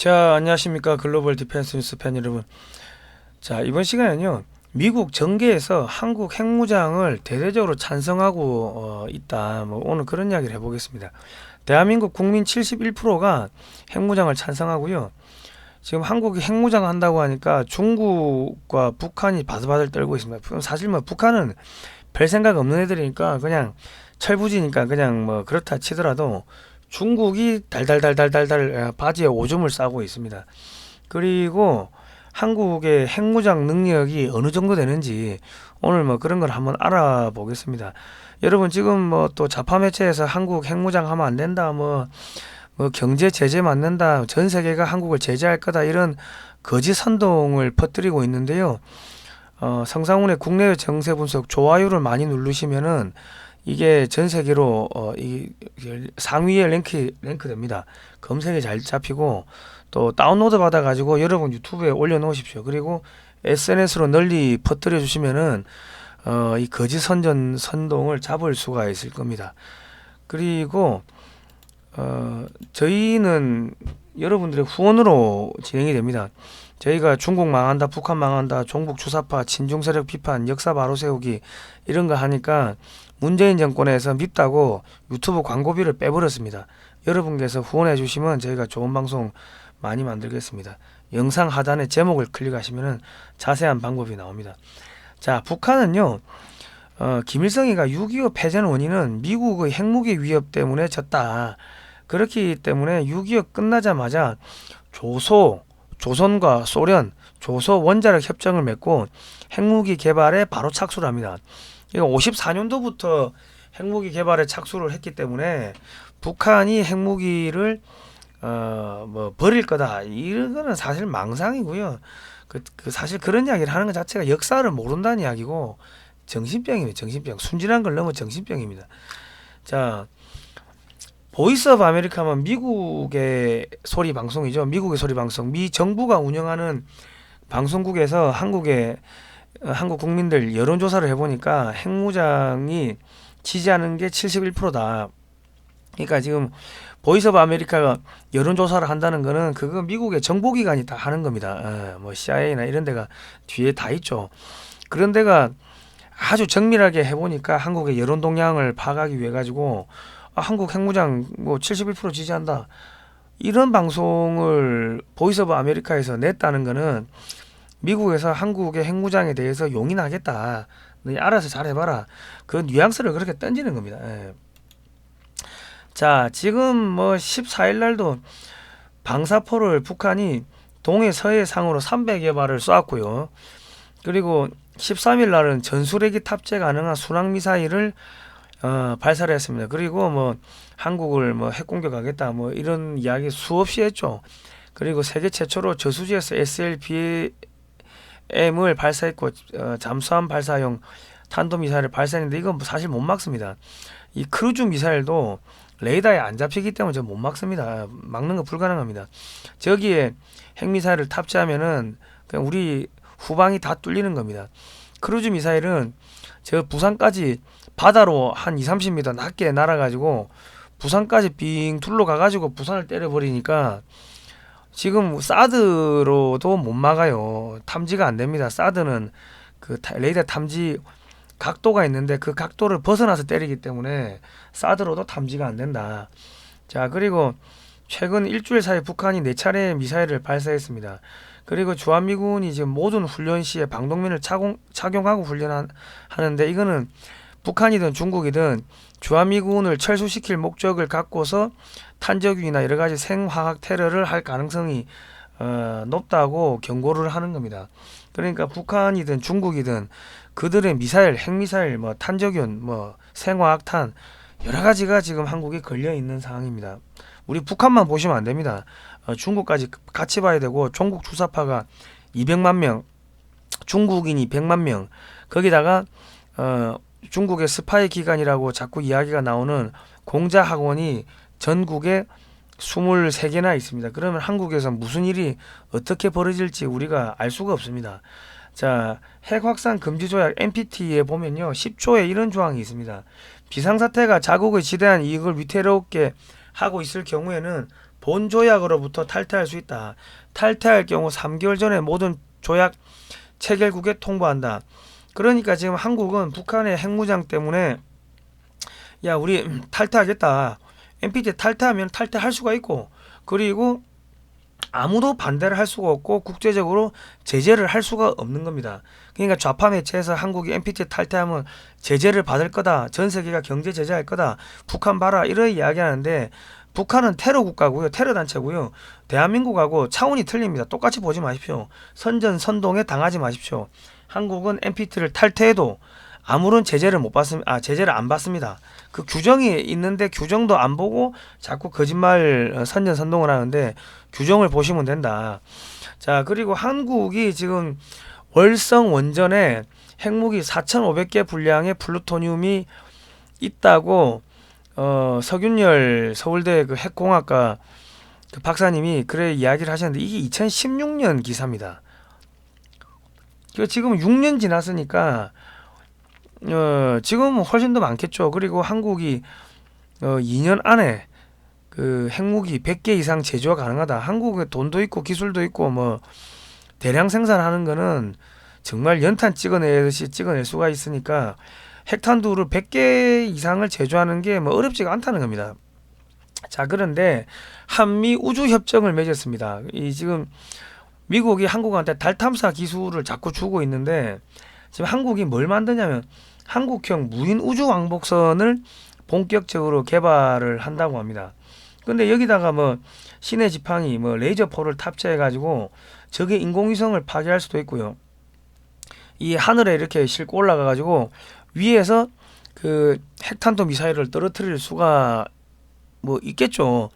자, 안녕하십니까. 글로벌 디펜스 뉴스 팬 여러분. 자, 이번 시간에는요, 미국 정계에서 한국 핵무장을 대대적으로 찬성하고 있다. 오늘 그런 이야기를 해보겠습니다. 대한민국 국민 71%가 핵무장을 찬성하고요. 지금 한국이 핵무장 한다고 하니까 중국과 북한이 바들바들 떨고 있습니다. 사실 북한은 별 생각 없는 애들이니까 그냥 철부지니까 그냥 그렇다 치더라도 중국이 달달달달달달 바지에 오줌을 싸고 있습니다. 그리고 한국의 핵무장 능력이 어느 정도 되는지 오늘 그런 걸 한번 알아보겠습니다. 여러분 지금 또 좌파 매체에서 한국 핵무장 하면 안 된다, 경제 제재 맞는다, 전 세계가 한국을 제재할 거다, 이런 거짓 선동을 퍼뜨리고 있는데요. 성상훈의 국내외 정세 분석 좋아요를 많이 누르시면은 이게 전 세계로 이 상위에 랭크 됩니다. 검색이 잘 잡히고 또 다운로드 받아 가지고 여러분 유튜브에 올려 놓으십시오. 그리고 SNS로 널리 퍼뜨려 주시면은 이 거짓 선동을 잡을 수가 있을 겁니다. 그리고 저희는 여러분들의 후원으로 진행이 됩니다. 저희가 중국 망한다, 북한 망한다, 종북 주사파, 친중 세력 비판, 역사 바로 세우기 이런 거 하니까 문재인 정권에서 밉다고 유튜브 광고비를 빼버렸습니다. 여러분께서 후원해 주시면 저희가 좋은 방송 많이 만들겠습니다. 영상 하단에 제목을 클릭하시면 자세한 방법이 나옵니다. 자, 북한은요, 김일성이가 6.25 패전 원인은 미국의 핵무기 위협 때문에 졌다. 그렇기 때문에 6.25 끝나자마자 조선과 소련, 조소 원자력 협정을 맺고 핵무기 개발에 바로 착수를 합니다. 이거 54년도부터 핵무기 개발에 착수를 했기 때문에 북한이 핵무기를 버릴 거다, 이거는 사실 망상이고요. 사실 그런 이야기를 하는 것 자체가 역사를 모른다는 이야기고 정신병입니다. 정신병. 순진한 걸 넘어 정신병입니다. 자, 보이스 오브 아메리카면 미국의 소리 방송이죠. 미국의 소리 방송. 미 정부가 운영하는 방송국에서 한국 국민들 여론조사를 해보니까 핵무장이 지지하는 게 71%다. 그러니까 지금 보이스 오브 아메리카가 여론조사를 한다는 거는 그거 미국의 정보기관이 다 하는 겁니다. CIA나 이런 데가 뒤에 다 있죠. 그런 데가 아주 정밀하게 해보니까 한국의 여론 동향을 파악하기 위해 가지고 한국 핵무장 71% 지지한다, 이런 방송을 보이스 오브 아메리카에서 냈다는 거는 미국에서 한국의 핵무장에 대해서 용인하겠다, 너희 알아서 잘해봐라, 그 뉘앙스를 그렇게 던지는 겁니다. 예. 자, 지금 14일 날도 방사포를 북한이 동해 서해 상으로 300여 발을 쏘았고요. 그리고 13일 날은 전술핵이 탑재 가능한 순항미사일을 발사를 했습니다. 그리고 한국을 핵 공격하겠다, 이런 이야기 수없이 했죠. 그리고 세계 최초로 저수지에서 SLBM을 발사했고 잠수함 발사용 탄도미사일을 발사했는데 이건 사실 못 막습니다. 이 크루즈 미사일도 레이더에 안 잡히기 때문에 못 막습니다. 막는 거 불가능합니다. 저기에 핵미사일을 탑재하면은 그냥 우리 후방이 다 뚫리는 겁니다. 크루즈 미사일은 저 부산까지 바다로 한 2-30m 낮게 날아가지고 부산까지 빙 둘러가가지고 부산을 때려버리니까 지금 사드로도 못 막아요. 탐지가 안 됩니다. 사드는 그 레이더 탐지 각도가 있는데 그 각도를 벗어나서 때리기 때문에 사드로도 탐지가 안 된다. 자, 그리고 최근 일주일 사이 북한이 4차례 미사일을 발사했습니다. 그리고 주한미군이 지금 모든 훈련 시에 방독면을 착용하고 훈련하는데 이거는 북한이든 중국이든 주한미군을 철수시킬 목적을 갖고서 탄저균이나 여러 가지 생화학 테러를 할 가능성이 높다고 경고를 하는 겁니다. 그러니까 북한이든 중국이든 그들의 미사일, 핵미사일, 탄저균, 생화학탄 여러 가지가 지금 한국에 걸려 있는 상황입니다. 우리 북한만 보시면 안 됩니다. 중국까지 같이 봐야 되고, 종북 주사파가 200만 명, 중국인이 100만 명, 거기다가 중국의 스파이 기관이라고 자꾸 이야기가 나오는 공자 학원이 전국에 23개나 있습니다. 그러면 한국에서 무슨 일이 어떻게 벌어질지 우리가 알 수가 없습니다. 자, 핵 확산 금지 조약 NPT에 보면요, 10조에 이런 조항이 있습니다. 비상사태가 자국의 지대한 이익을 위태롭게 하고 있을 경우에는 본 조약으로부터 탈퇴할 수 있다. 탈퇴할 경우 3개월 전에 모든 조약 체결국에 통보한다. 그러니까 지금 한국은 북한의 핵무장 때문에 야 우리 탈퇴하겠다. NPT 탈퇴하면 탈퇴할 수가 있고, 그리고 아무도 반대를 할 수가 없고 국제적으로 제재를 할 수가 없는 겁니다. 그러니까 좌파 매체에서 한국이 NPT 탈퇴하면 제재를 받을 거다, 전 세계가 경제 제재할 거다, 북한 봐라 이런 이야기하는데, 북한은 테러 국가고요, 테러 단체고요. 대한민국하고 차원이 틀립니다. 똑같이 보지 마십시오. 선전선동에 당하지 마십시오. 한국은 NPT를 탈퇴해도 아무런 제재를 못 받습니다. 제재를 안 받습니다. 그 규정이 있는데 규정도 안 보고 자꾸 거짓말 선전선동을 하는데, 규정을 보시면 된다. 자, 그리고 한국이 지금 월성 원전에 핵무기 4,500개 분량의 플루토늄이 있다고 서균열 서울대 그 핵공학과 그 박사님이 그래 이야기를 하셨는데, 이게 2016년 기사입니다. 지금 6년 지났으니까 지금 훨씬 더 많겠죠. 그리고 한국이 2년 안에 그 핵무기 100개 이상 제조가 가능하다. 한국에 돈도 있고 기술도 있고 뭐 대량 생산하는 거는 정말 연탄 찍어내듯이 찍어낼 수가 있으니까 핵탄두를 100개 이상을 제조하는 게 뭐 어렵지가 않다는 겁니다. 자, 그런데 한미 우주 협정을 맺었습니다. 이 지금 미국이 한국한테 달 탐사 기술을 자꾸 주고 있는데, 지금 한국이 뭘 만드냐면 한국형 무인 우주 왕복선을 본격적으로 개발을 한다고 합니다. 근데 여기다가 뭐 시내 지팡이, 뭐 레이저포를 탑재해 가지고 적의 인공위성을 파괴할 수도 있고요. 이 하늘에 이렇게 싣고 올라가 가지고 위에서 그 핵탄도 미사일을 떨어뜨릴 수가 뭐 있겠죠.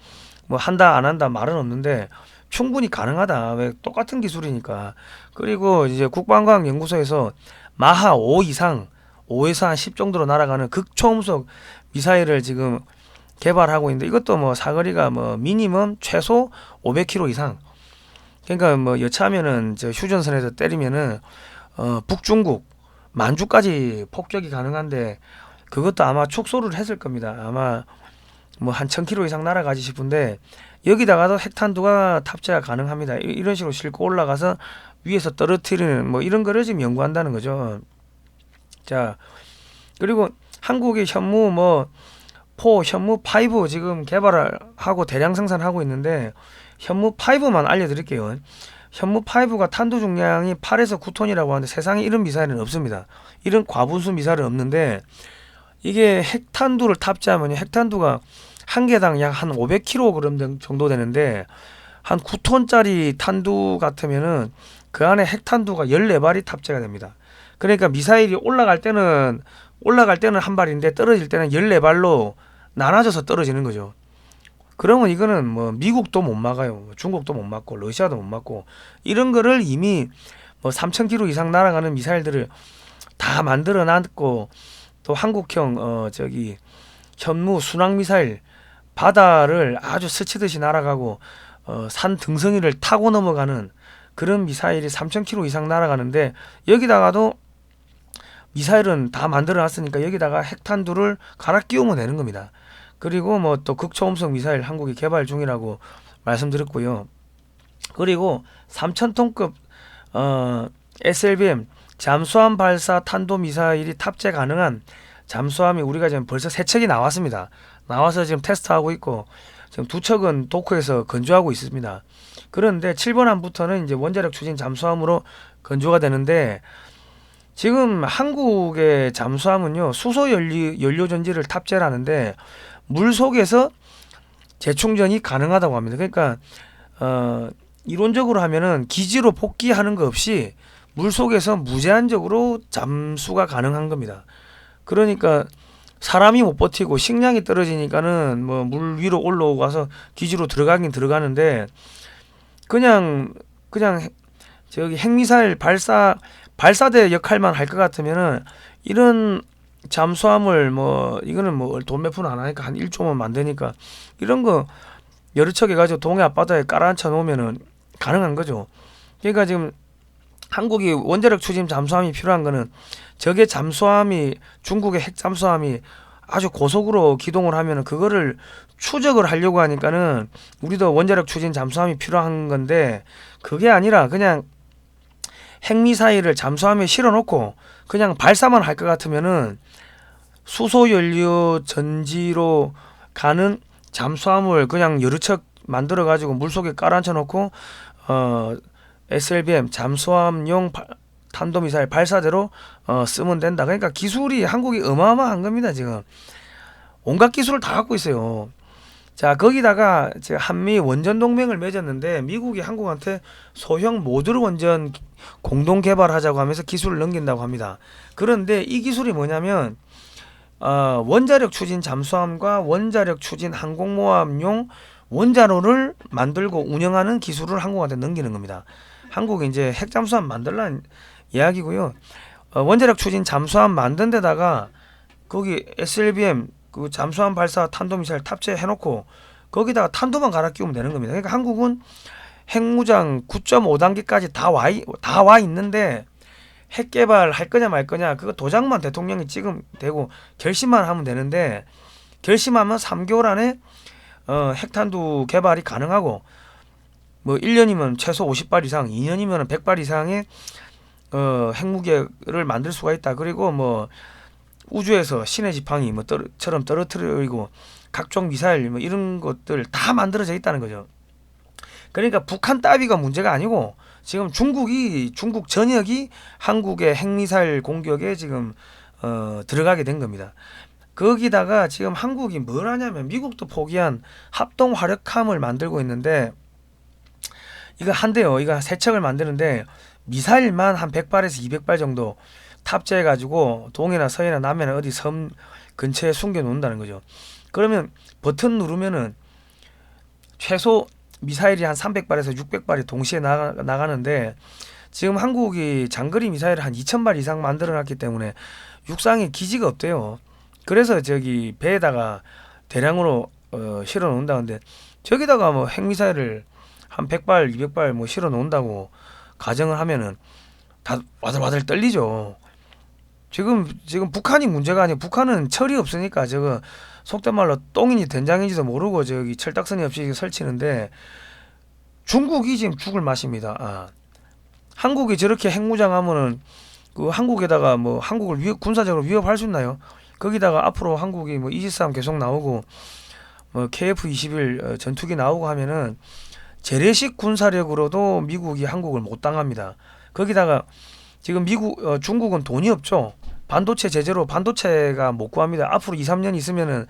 뭐 한다 안 한다 말은 없는데 충분히 가능하다. 왜 똑같은 기술이니까. 그리고 이제 국방과학연구소에서 마하 5 이상, 5에서 한 10 정도로 날아가는 극초음속 미사일을 지금 개발하고 있는데, 이것도 뭐 사거리가 뭐 미니멈 최소 500km 이상. 그러니까 뭐 여차하면은 저 휴전선에서 때리면은 북중국 만주까지 폭격이 가능한데, 그것도 아마 축소를 했을 겁니다. 아마 뭐 한 1000km 이상 날아가지 싶은데, 여기다가도 핵탄두가 탑재가 가능합니다. 이런 식으로 싣고 올라가서 위에서 떨어뜨리는 뭐 이런 거를 지금 연구한다는 거죠. 자, 그리고 한국이 현무 뭐 현무 5 지금 개발을 하고 대량 생산하고 있는데, 현무 5만 알려드릴게요. 현무 5가 탄두 중량이 8에서 9톤이라고 하는데 세상에 이런 미사일은 없습니다. 이런 과분수 미사일은 없는데, 이게 핵탄두를 탑재하면 핵탄두가 한 개당 약 한 500kg 정도 되는데, 한 9톤짜리 탄두 같으면은 그 안에 핵탄두가 14발이 탑재가 됩니다. 그러니까 미사일이 올라갈 때는 한 발인데 떨어질 때는 14발로 나눠져서 떨어지는 거죠. 그러면 이거는 뭐 미국도 못 막아요. 중국도 못 막고 러시아도 못 막고, 이런 거를 이미 뭐 3000km 이상 날아가는 미사일들을 다 만들어 놨고, 또 한국형 현무 순항 미사일, 바다를 아주 스치듯이 날아가고 산 등성이를 타고 넘어가는 그런 미사일이 3000km 이상 날아가는데, 여기다가도 미사일은 다 만들어 놨으니까 여기다가 핵탄두를 갈아 끼우면 되는 겁니다. 그리고 뭐 또 극초음속 미사일 한국이 개발 중이라고 말씀드렸고요. 그리고 3000톤급 SLBM 잠수함 발사 탄도 미사일이 탑재 가능한 잠수함이 우리가 지금 벌써 3척이 나왔습니다. 나와서 지금 테스트하고 있고, 지금 2척은 도쿄에서 건조하고 있습니다. 그런데 7번 함부터는 이제 원자력 추진 잠수함으로 건조가 되는데, 지금 한국의 잠수함은요 수소 연료 전지를 탑재를 하는데 물 속에서 재충전이 가능하다고 합니다. 그러니까 이론적으로 하면은 기지로 복귀하는 거 없이 물 속에서 무제한적으로 잠수가 가능한 겁니다. 그러니까 사람이 못 버티고 식량이 떨어지니까는 뭐 물 위로 올라오고 기지로 들어가긴 들어가는데, 그냥 저기 핵미사일 발사대 역할만 할 것 같으면은 이런 잠수함을 뭐 이거는 뭐 돈 몇 푼 안 하니까 한 1조만 만드니까 이런 거 여러 척 해가지고 동해 앞바다에 깔아앉혀 놓으면은 가능한 거죠. 그러니까 지금 한국이 원자력 추진 잠수함이 필요한 거는, 저게 잠수함이 중국의 핵 잠수함이 아주 고속으로 기동을 하면은 그거를 추적을 하려고 하니까는 우리도 원자력 추진 잠수함이 필요한 건데, 그게 아니라 그냥 핵미사일을 잠수함에 실어놓고 그냥 발사만 할 것 같으면은 수소 연료 전지로 가는 잠수함을 그냥 여러 척 만들어 가지고 물속에 깔아앉혀 놓고 SLBM 잠수함용 탄도미사일 발사대로 쓰면 된다. 그러니까 기술이 한국이 어마어마한 겁니다. 지금 온갖 기술을 다 갖고 있어요. 자, 거기다가 지금 한미 원전 동맹을 맺었는데 미국이 한국한테 소형 모듈 원전 공동 개발하자고 하면서 기술을 넘긴다고 합니다. 그런데 이 기술이 뭐냐면 원자력 추진 잠수함과 원자력 추진 항공모함용 원자로를 만들고 운영하는 기술을 한국한테 넘기는 겁니다. 한국이 이제 핵 잠수함 만들라는 이야기고요. 원자력 추진 잠수함 만든 데다가 거기 SLBM 그 잠수함 발사 탄도미사일 탑재해놓고 거기다가 탄도만 갈아 끼우면 되는 겁니다. 그러니까 한국은 핵무장 9.5단계까지 다 와 있는데 핵 개발할 거냐 말 거냐 그거 도장만 대통령이 찍으면 되고 결심만 하면 되는데, 결심하면 3개월 안에 핵탄두 개발이 가능하고, 뭐 1년이면 최소 50발 이상, 2년이면 100발 이상의 핵무기를 만들 수가 있다. 그리고 뭐 우주에서 신의 지팡이 처럼 떨어뜨리고 각종 미사일 뭐 이런 것들 다 만들어져 있다는 거죠. 그러니까 북한 따위가 문제가 아니고 지금 중국 전역이 한국의 핵미사일 공격에 지금 들어가게 된 겁니다. 거기다가 지금 한국이 뭘 하냐면 미국도 포기한 합동 화력함을 만들고 있는데, 이거 한대요. 이거 세 척을 만드는데 미사일만 한 100발에서 200발 정도 탑재해 가지고 동해나 서해나 남해나 어디 섬 근처에 숨겨 놓는다는 거죠. 그러면 버튼 누르면은 최소 미사일이 한 300발에서 600발이 동시에 나가는데, 지금 한국이 장거리 미사일을 한 2000발 이상 만들어 놨기 때문에 육상에 기지가 없대요. 그래서 저기 배에다가 대량으로 실어 놓는다는데, 저기다가 뭐 핵미사일을 한 100발 200발 뭐 실어 놓는다고 가정을 하면은 다 와들와들 떨리죠. 지금 북한이 문제가 아니고, 북한은 철이 없으니까 저거 속된 말로 똥인지 된장인지도 모르고 저기 철딱선이 없이 설치는데, 중국이 지금 죽을 맛입니다. 한국이 저렇게 핵무장하면은 그 한국에다가 뭐 한국을 군사적으로 위협할 수 있나요? 거기다가 앞으로 한국이 뭐 이지스함 계속 나오고 뭐 KF-21 전투기 나오고 하면은 재래식 군사력으로도 미국이 한국을 못 당합니다. 거기다가 지금 중국은 돈이 없죠. 반도체 제재로 반도체가 못 구합니다. 앞으로 2, 3년 있으면은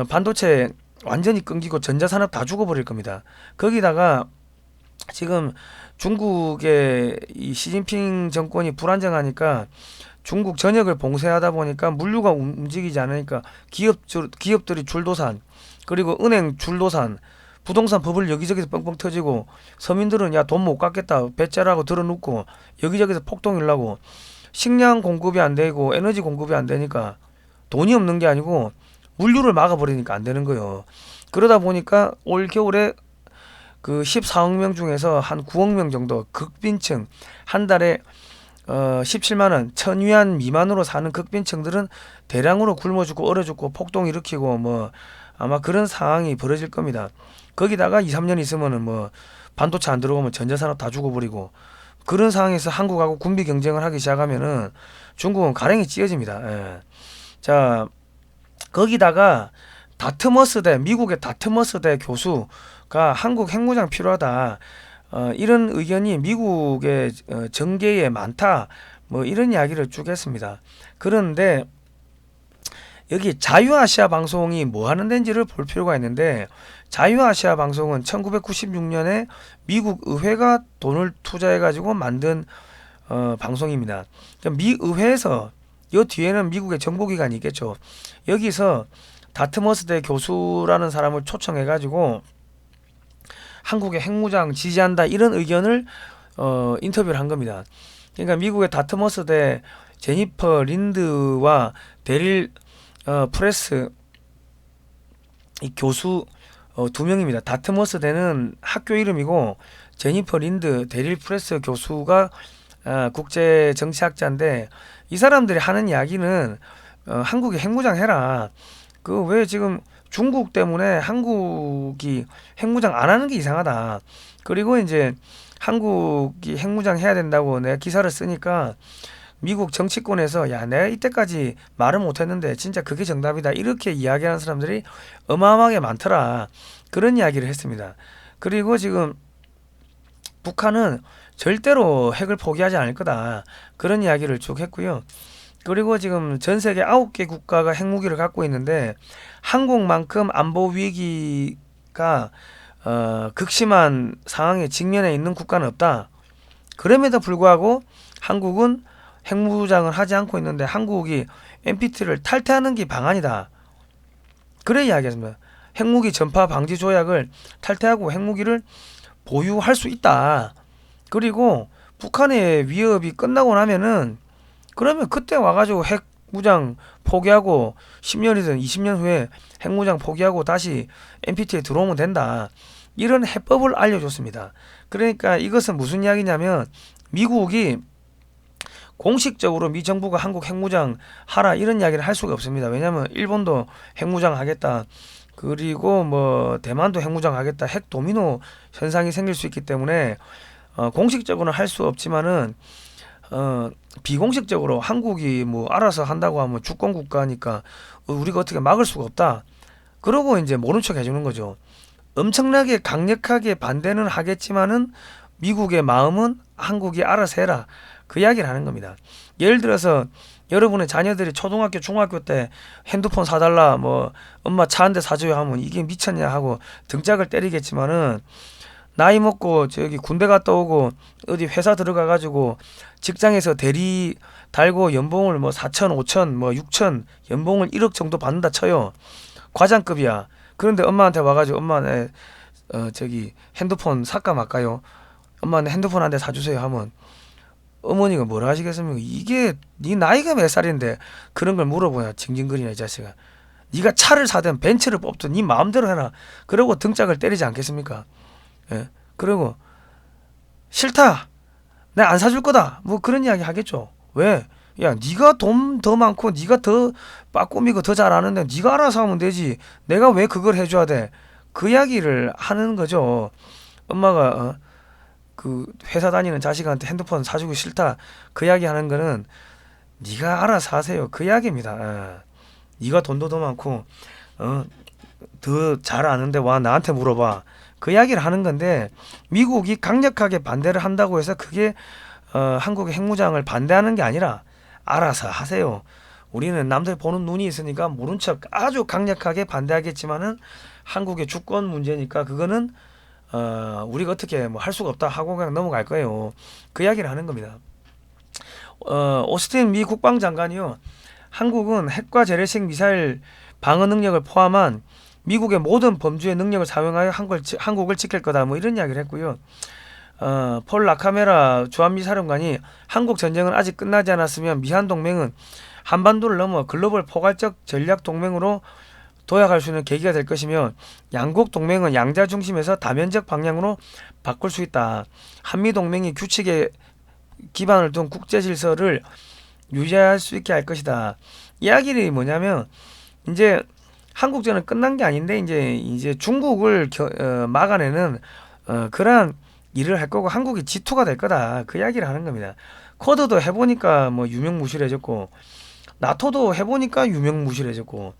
반도체 완전히 끊기고 전자산업 다 죽어버릴 겁니다. 거기다가 지금 중국의 이 시진핑 정권이 불안정하니까 중국 전역을 봉쇄하다 보니까 물류가 움직이지 않으니까 기업들이 줄도산, 그리고 은행 줄도산, 부동산 버블 여기저기서 뻥뻥 터지고, 서민들은 야 돈 못 갚겠다 배째라고 들어눕고 여기저기서 폭동이 일라고, 식량 공급이 안 되고 에너지 공급이 안 되니까 돈이 없는 게 아니고 물류를 막아버리니까 안 되는 거예요. 그러다 보니까 올 겨울에 그 14억 명 중에서 한 9억 명 정도 극빈층, 한 달에 17만 원, 1000위안 미만으로 사는 극빈층들은 대량으로 굶어 죽고 얼어 죽고 폭동 일으키고 뭐 아마 그런 상황이 벌어질 겁니다. 거기다가 2, 3년 있으면은 뭐 반도체 안 들어오면 전자산업 다 죽어버리고, 그런 상황에서 한국하고 군비 경쟁을 하기 시작하면은 중국은 가랭이 찢어집니다. 예. 자, 거기다가 미국의 다트머스대 교수가 한국 핵무장 필요하다, 이런 의견이 미국의 정계에 많다, 뭐 이런 이야기를 쭉 했습니다. 그런데 여기 자유아시아 방송이 뭐 하는 데인지를 볼 필요가 있는데, 자유아시아 방송은 1996년에 미국 의회가 돈을 투자해 가지고 만든 방송입니다. 미 의회에서 이 뒤에는 미국의 정보기관이 있겠죠. 여기서 다트머스대 교수라는 사람을 초청해 가지고 한국의 핵무장 지지한다 이런 의견을 인터뷰를 한 겁니다. 그러니까 미국의 다트머스대 제니퍼 린드와 데릴 프레스 이 교수 두 명입니다. 다트머스대는 학교 이름이고, 제니퍼 린드, 데릴 프레스 교수가 국제 정치학자인데, 이 사람들이 하는 이야기는 한국이 핵무장 해라. 그 왜 지금 중국 때문에 한국이 핵무장 안 하는 게 이상하다. 그리고 이제 한국이 핵무장 해야 된다고 내가 기사를 쓰니까 미국 정치권에서 야, 내가 이때까지 말을 못했는데 진짜 그게 정답이다. 이렇게 이야기하는 사람들이 어마어마하게 많더라. 그런 이야기를 했습니다. 그리고 지금 북한은 절대로 핵을 포기하지 않을 거다. 그런 이야기를 쭉 했고요. 그리고 지금 전 세계 9개 국가가 핵무기를 갖고 있는데 한국만큼 안보 위기가 극심한 상황에 직면해 있는 국가는 없다. 그럼에도 불구하고 한국은 핵무장을 하지 않고 있는데 한국이 NPT를 탈퇴하는 게 방안이다. 그래 이야기했습니다. 핵무기 전파 방지 조약을 탈퇴하고 핵무기를 보유할 수 있다. 그리고 북한의 위협이 끝나고 나면은 그러면 그때 와가지고 핵무장 포기하고 10년이든 20년 후에 핵무장 포기하고 다시 NPT에 들어오면 된다. 이런 해법을 알려줬습니다. 그러니까 이것은 무슨 이야기냐면 미국이 공식적으로 미 정부가 한국 핵무장 하라 이런 이야기를 할 수가 없습니다. 왜냐하면 일본도 핵무장 하겠다. 그리고 뭐 대만도 핵무장 하겠다. 핵 도미노 현상이 생길 수 있기 때문에 공식적으로는 할 수 없지만은 비공식적으로 한국이 뭐 알아서 한다고 하면 주권 국가니까 우리가 어떻게 막을 수가 없다. 그러고 이제 모른 척 해주는 거죠. 엄청나게 강력하게 반대는 하겠지만은 미국의 마음은 한국이 알아서 해라. 그 이야기를 하는 겁니다. 예를 들어서 여러분의 자녀들이 초등학교, 중학교 때 핸드폰 사달라, 뭐 엄마 차 한 대 사줘야 하면 이게 미쳤냐 하고 등짝을 때리겠지만은 나이 먹고 저기 군대 갔다 오고 어디 회사 들어가 가지고 직장에서 대리 달고 연봉을 뭐 4천, 5천, 뭐 6천 연봉을 1억 정도 받는다 쳐요. 과장급이야. 그런데 엄마한테 와가지고 엄마 내 저기 핸드폰 살까 말까요? 엄마 내 핸드폰 한 대 사주세요 하면 어머니가 뭐라 하시겠습니까? 이게 네 나이가 몇 살인데 그런 걸 물어보냐 징징거리냐 이 자식아. 네가 차를 사든 벤츠를 뽑든 네 마음대로 해라. 그러고 등짝을 때리지 않겠습니까? 예. 그리고 싫다. 내가 안 사줄 거다. 뭐 그런 이야기 하겠죠. 왜? 야, 네가 돈 더 많고 네가 더 빠꾸미고 더 잘 아는데 네가 알아서 하면 되지. 내가 왜 그걸 해줘야 돼? 그 이야기를 하는 거죠. 엄마가 그 회사 다니는 자식한테 핸드폰 사주고 싫다. 그 이야기 하는 거는 네가 알아서 하세요. 그 이야기입니다. 네가 돈도 더 많고 더 잘 아는데 와 나한테 물어봐. 그 이야기를 하는 건데 미국이 강력하게 반대를 한다고 해서 그게 한국의 핵무장을 반대하는 게 아니라 알아서 하세요. 우리는 남들 보는 눈이 있으니까 모른 척 아주 강력하게 반대하겠지만은 한국의 주권 문제니까 그거는 우리가 어떻게 뭐 할 수가 없다 하고 그냥 넘어갈 거예요. 그 이야기를 하는 겁니다. 오스틴 미 국방장관이요. 한국은 핵과 재래식 미사일 방어 능력을 포함한 미국의 모든 범주의 능력을 사용하여 한국을 지킬 거다. 뭐 이런 이야기를 했고요. 폴 라카메라 주한미사령관이 한국 전쟁은 아직 끝나지 않았으면 미한 동맹은 한반도를 넘어 글로벌 포괄적 전략 동맹으로 도약할 수 있는 계기가 될 것이며 양국 동맹은 양자 중심에서 다면적 방향으로 바꿀 수 있다. 한미 동맹이 규칙에 기반을 둔 국제 질서를 유지할 수 있게 할 것이다. 이야기는 뭐냐면 이제 한국전은 끝난 게 아닌데 이제 중국을 막아내는 그러한 일을 할 거고 한국이 지투가 될 거다. 그 이야기를 하는 겁니다. 쿼드도 해보니까 뭐 유명무실해졌고 나토도 해보니까 유명무실해졌고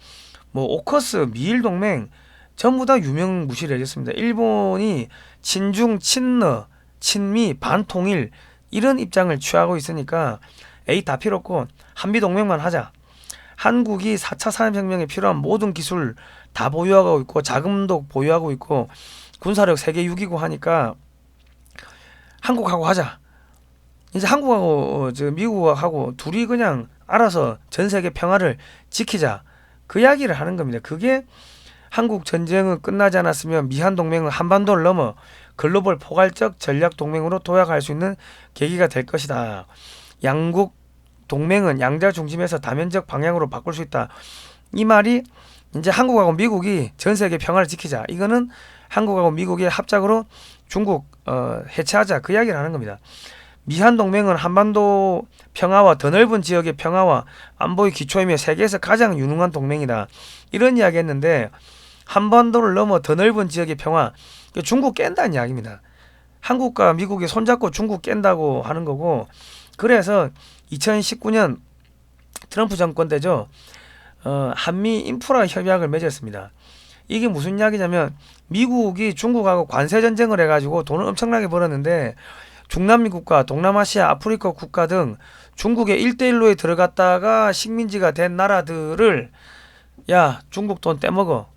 뭐 오커스 미일 동맹 전부 다 유명무실해졌습니다. 일본이 친중 친러 친미 반통일 이런 입장을 취하고 있으니까 에이 다 필요 없고 한미 동맹만 하자. 한국이 4차 산업혁명에 필요한 모든 기술 다 보유하고 있고 자금도 보유하고 있고 군사력 세계 6위고 하니까 한국하고 하자. 이제 한국하고 미국하고 둘이 그냥 알아서 전 세계 평화를 지키자. 그 이야기를 하는 겁니다. 그게 한국 전쟁은 끝나지 않았으면 미한 동맹은 한반도를 넘어 글로벌 포괄적 전략 동맹으로 도약할 수 있는 계기가 될 것이다. 양국 동맹은 양자 중심에서 다면적 방향으로 바꿀 수 있다. 이 말이 이제 한국하고 미국이 전 세계 평화를 지키자. 이거는 한국하고 미국의 합작으로 중국 해체하자. 그 이야기를 하는 겁니다. 미한 동맹은 한반도 평화와 더 넓은 지역의 평화와 안보의 기초이며 세계에서 가장 유능한 동맹이다. 이런 이야기 했는데 한반도를 넘어 더 넓은 지역의 평화, 중국 깬다는 이야기입니다. 한국과 미국이 손잡고 중국 깬다고 하는 거고, 그래서 2019년 트럼프 정권 때죠. 한미 인프라 협약을 맺었습니다. 이게 무슨 이야기냐면 미국이 중국하고 관세 전쟁을 해가지고 돈을 엄청나게 벌었는데 중남미 국가, 동남아시아, 아프리카 국가 등 중국의 1대1로에 들어갔다가 식민지가 된 나라들을 야 중국 돈 떼먹어.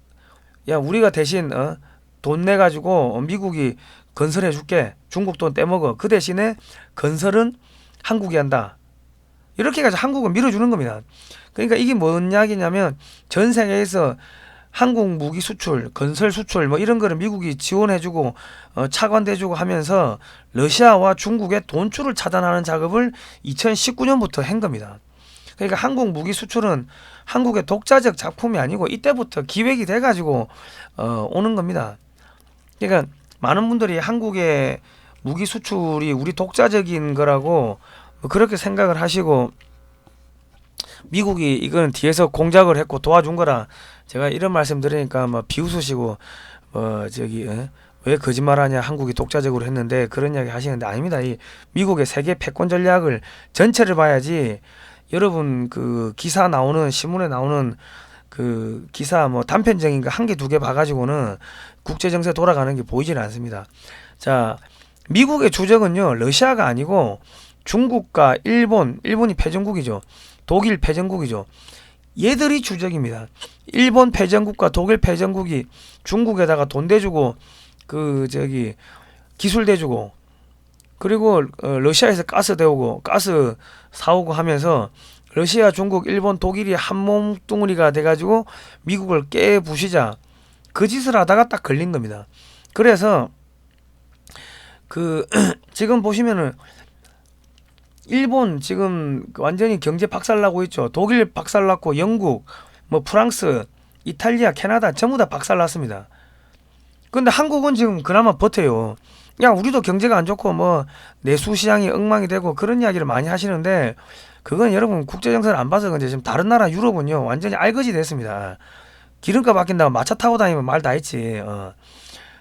야 우리가 대신 돈 내가지고 미국이 건설해 줄게. 중국 돈 떼먹어. 그 대신에 건설은 한국이 한다. 이렇게 해가지고 한국을 밀어주는 겁니다. 그러니까 이게 뭔 이야기냐면 전 세계에서 한국 무기 수출, 건설 수출 뭐 이런 거를 미국이 지원해주고 차관돼주고 하면서 러시아와 중국의 돈줄을 차단하는 작업을 2019년부터 한 겁니다. 그러니까 한국 무기 수출은 한국의 독자적 작품이 아니고 이때부터 기획이 돼가지고 오는 겁니다. 그러니까 많은 분들이 한국의 무기 수출이 우리 독자적인 거라고 그렇게 생각을 하시고 미국이 이거는 뒤에서 공작을 했고 도와준 거라 제가 이런 말씀 드리니까 뭐 비웃으시고 왜 거짓말하냐 한국이 독자적으로 했는데 그런 이야기 하시는데 아닙니다. 이 미국의 세계 패권 전략을 전체를 봐야지 여러분 그 기사 나오는 신문에 나오는 그 기사 뭐 단편적인 거 한 개 두 개 봐가지고는 국제 정세 돌아가는 게 보이질 않습니다. 자 미국의 주적은요 러시아가 아니고 중국과 일본이 패전국이죠. 독일 패전국이죠. 얘들이 주적입니다. 일본 패전국과 독일 패전국이 중국에다가 돈 대주고 기술 대주고 그리고 러시아에서 가스 대오고 가스 사오고 하면서 러시아, 중국, 일본, 독일이 한 몸뚱어리가 돼가지고 미국을 깨부시자 그 짓을 하다가 딱 걸린 겁니다. 그래서 지금 보시면은 일본 지금 완전히 경제 박살나고 있죠. 독일 박살났고 영국, 뭐 프랑스, 이탈리아, 캐나다 전부 다 박살났습니다. 근데 한국은 지금 그나마 버텨요. 야 우리도 경제가 안 좋고 뭐 내수 시장이 엉망이 되고 그런 이야기를 많이 하시는데 그건 여러분 국제정세를 안 봐서 그런지 지금 다른 나라 유럽은요 완전히 알거지 됐습니다. 기름값 아낀다고 마차 타고 다니면 말 다 했지.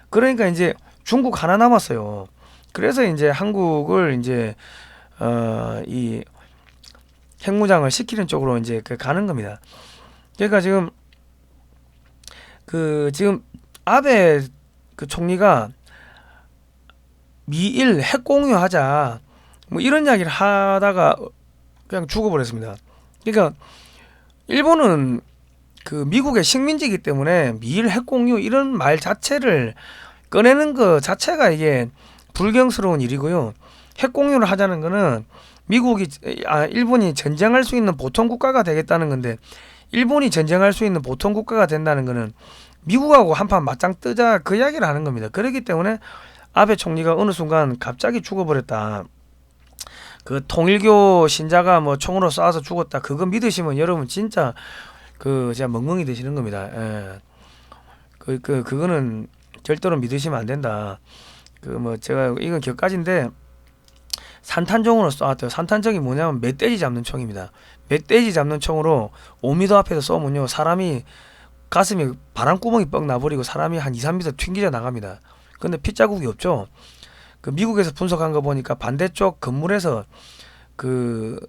그러니까 이제 중국 하나 남았어요. 그래서 이제 한국을 이제 이 핵무장을 시키는 쪽으로 이제 가는 겁니다. 그러니까 지금 지금 아베 총리가 미일 핵 공유하자 뭐 이런 이야기를 하다가 그냥 죽어버렸습니다. 그러니까 일본은 미국의 식민지이기 때문에 미일 핵 공유 이런 말 자체를 꺼내는 것 자체가 이게 불경스러운 일이고요. 핵 공유를 하자는 거는 일본이 전쟁할 수 있는 보통 국가가 되겠다는 건데 일본이 전쟁할 수 있는 보통 국가가 된다는 거는 미국하고 한판 맞짱 뜨자 그 이야기를 하는 겁니다. 그렇기 때문에 아베 총리가 어느 순간 갑자기 죽어버렸다. 통일교 신자가 뭐 총으로 쏴서 죽었다. 그거 믿으시면 여러분 진짜 진짜 멍멍이 되시는 겁니다. 예. 그거는 절대로 믿으시면 안 된다. 제가 이건 격가지인데 산탄총으로 쏘았대요. 산탄총이 뭐냐면 멧돼지 잡는 총입니다. 멧돼지 잡는 총으로 5m 앞에서 쏘면요 사람이 가슴에 바람구멍이 뻥 나버리고 사람이 한 2-3m 튕겨져 나갑니다. 근데 핏자국이 없죠. 미국에서 분석한 거 보니까 반대쪽 건물에서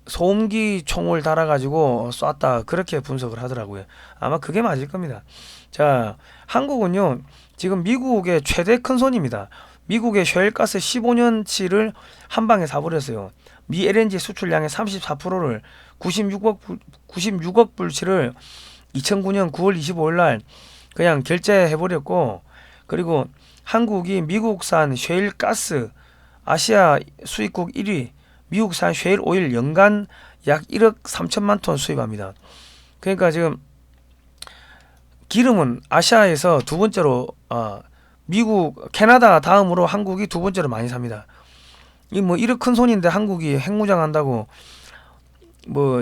소음기 총을 달아가지고 쐈다 그렇게 분석을 하더라고요. 아마 그게 맞을 겁니다. 자, 한국은요 지금 미국의 최대 큰손입니다. 미국의 셰일가스 15년치를 한 방에 사버렸어요. 미 LNG 수출량의 34%를 96억 불치를 2009년 9월 25일 날 그냥 결제해버렸고 그리고 한국이 미국산 셰일가스 아시아 수입국 1위 미국산 셰일 오일 연간 약 1억 3천만 톤 수입합니다. 그러니까 지금 기름은 아시아에서 두 번째로 미국, 캐나다 다음으로 한국이 두 번째로 많이 삽니다. 이 뭐 이렇게 큰 손인데 한국이 핵무장 한다고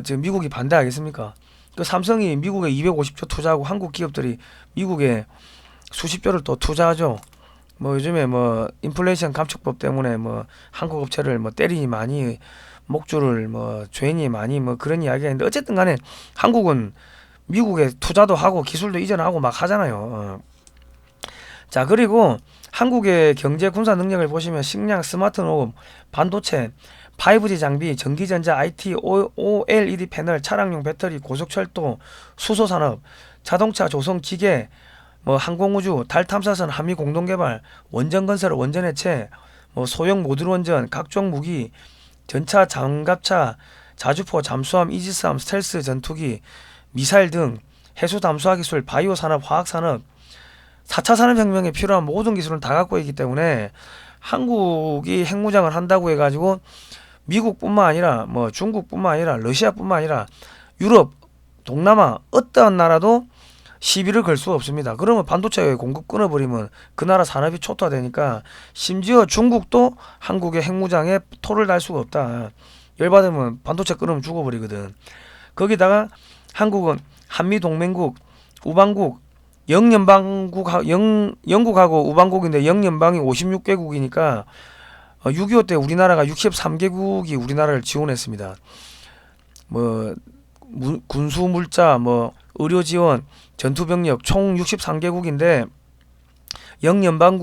지금 미국이 반대하겠습니까? 삼성이 미국에 250조 투자하고 한국 기업들이 미국에 수십조를 또 투자하죠. 뭐 요즘에 뭐 인플레이션 감축법 때문에 뭐 한국 업체를 뭐 때리니 많이 목줄을 뭐 죄니 많이 뭐 그런 이야기가 있는데 어쨌든 간에 한국은 미국에 투자도 하고 기술도 이전하고 막 하잖아요. 자, 그리고 한국의 경제 군사 능력을 보시면 식량, 스마트홈, 반도체, 5G 장비, 전기전자, IT, OLED 패널, 차량용 배터리, 고속철도, 수소산업, 자동차, 조성, 기계, 뭐 항공우주, 달 탐사선, 한미 공동개발, 원전건설, 원전해체, 뭐 소형 모듈 원전, 각종 무기, 전차, 장갑차, 자주포, 잠수함, 이지스함, 스텔스 전투기, 미사일 등 해수 담수화 기술, 바이오 산업, 화학 산업, 4차 산업혁명에 필요한 모든 기술을 다 갖고 있기 때문에 한국이 핵무장을 한다고 해가지고 미국뿐만 아니라 뭐 중국뿐만 아니라 러시아뿐만 아니라 유럽, 동남아 어떠한 나라도 시비를 걸 수가 없습니다. 그러면 반도체 공급 끊어버리면 그 나라 산업이 초토화되니까 심지어 중국도 한국의 핵무장에 토를 달 수가 없다. 열받으면 반도체 끊으면 죽어버리거든. 거기다가 한국은 한미동맹국, 우방국, 영국하고 우방국인데 영연방이 56개국이니까 6.25 때 우리나라가 63개국이 우리나라를 지원했습니다. 뭐 군수 물자, 뭐 의료 지원, 전투병력 총 63개국인데 영연방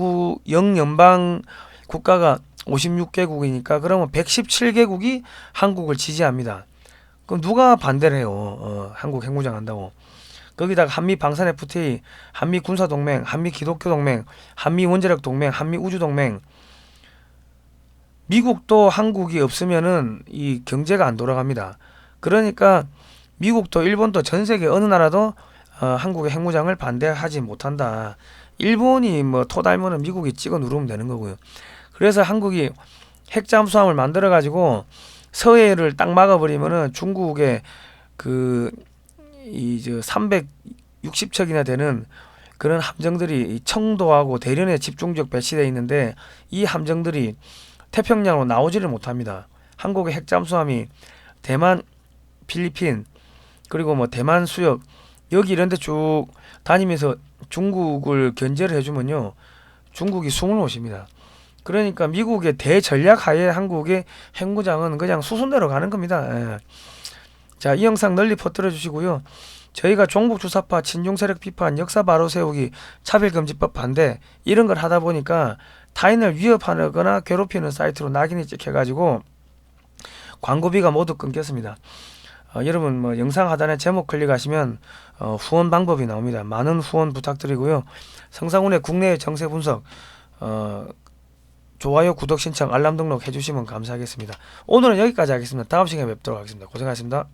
국가가 56개국이니까 그러면 117개국이 한국을 지지합니다. 그럼 누가 반대를 해요? 한국 핵무장 한다고. 거기다가 한미 방산 FTA, 한미 군사 동맹, 한미 기독교 동맹, 한미 원자력 동맹, 한미 우주 동맹. 미국도 한국이 없으면은 이 경제가 안 돌아갑니다. 그러니까 미국도 일본도 전 세계 어느 나라도 한국의 핵무장을 반대하지 못한다. 일본이 뭐 토 달면은 미국이 찍어 누르면 되는 거고요. 그래서 한국이 핵잠수함을 만들어 가지고 서해를 딱 막아버리면은 중국의 그 이제 360척이나 되는 그런 함정들이 청도하고 대련에 집중적 배치되어 있는데 이 함정들이 태평양으로 나오지를 못합니다. 한국의 핵잠수함이 대만, 필리핀 그리고 뭐 대만 수역 여기 이런 데 쭉 다니면서 중국을 견제를 해주면요 중국이 숨을 못 쉽니다. 그러니까 미국의 대전략 하에 한국의 핵무장은 그냥 수순대로 가는 겁니다. 예. 자, 이 영상 널리 퍼뜨려 주시고요. 저희가 종북주사파, 친중세력 비판, 역사 바로 세우기, 차별금지법 반대 이런 걸 하다 보니까 타인을 위협하거나 괴롭히는 사이트로 낙인이 찍혀가지고 광고비가 모두 끊겼습니다. 여러분 뭐 영상 하단에 제목 클릭하시면 후원 방법이 나옵니다. 많은 후원 부탁드리고요. 성상훈의 국내 정세 분석 좋아요, 구독 신청, 알람 등록 해주시면 감사하겠습니다. 오늘은 여기까지 하겠습니다. 다음 시간에 뵙도록 하겠습니다. 고생하셨습니다.